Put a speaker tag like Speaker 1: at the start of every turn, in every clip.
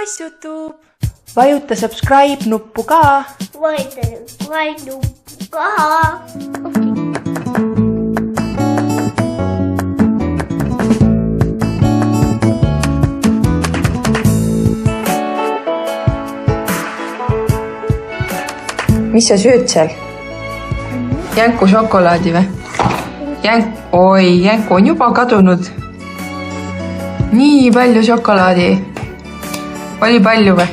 Speaker 1: Massutub. Vajuta subscribe nuppu ka.
Speaker 2: Vajuta subscribe nuppu ka.
Speaker 1: Mis sa sööd seal? Jänku šokolaadi või? Jänku on juba kadunud. Nii palju šokolaadi. Oli palju või?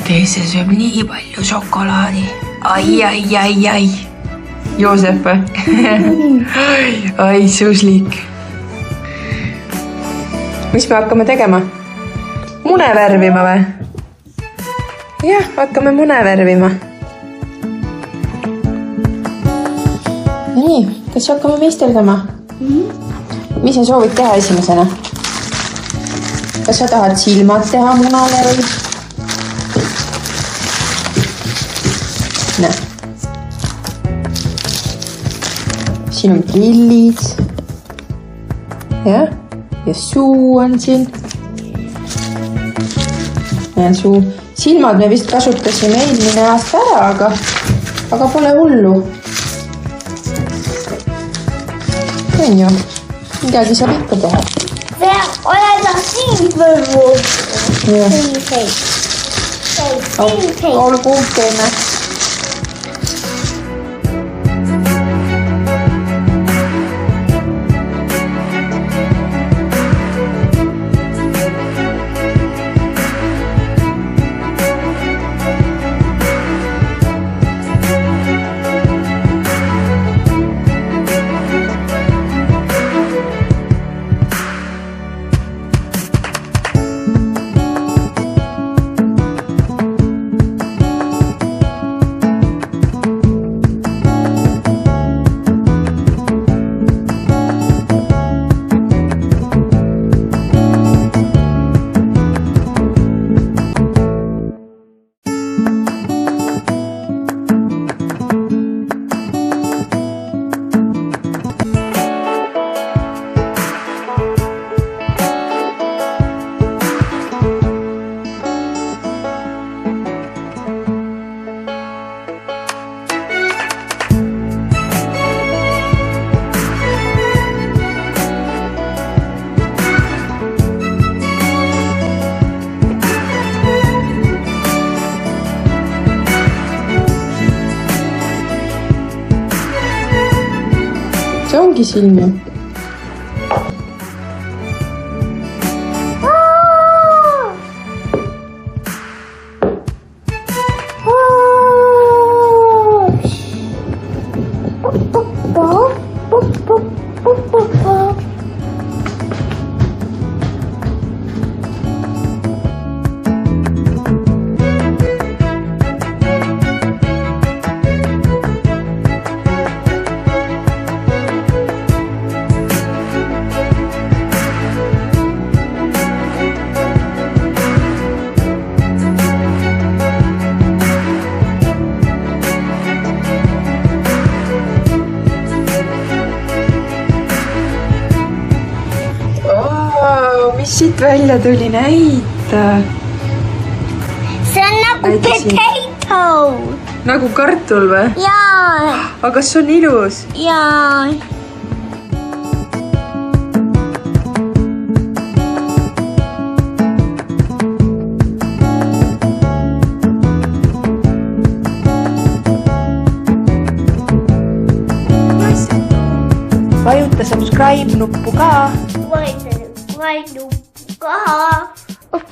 Speaker 1: Teise sööb nii palju šokolaadi. Ai. Joosep või? Ai, suslik. Mis me hakkame tegema? Mune värvima või? Jah, hakkame mune värvima. Nii, kas hakkame meisterdama? Mis sa soovid teha esimesena? Kas sa tahad silmad teha munale või? Näe. Siin on prillid. Ja suu on siin. Näe suu. Silmad me vist kasutasime eelmine aasta ära, aga pole hullu. On ju, midagi saab ikka teha.
Speaker 2: Oleta siin võrvu.
Speaker 1: Olgu, teeme. See ongi silm ju. Mis siit välja tuli? Näita.
Speaker 2: See on nagu potato.
Speaker 1: Nagu kartul või?
Speaker 2: Jaa.
Speaker 1: Aga kas on ilus?
Speaker 2: Jaa.
Speaker 1: Vajuta subscribe nuppu ka.
Speaker 2: Vajuta subscribe nuppu ka. Okei.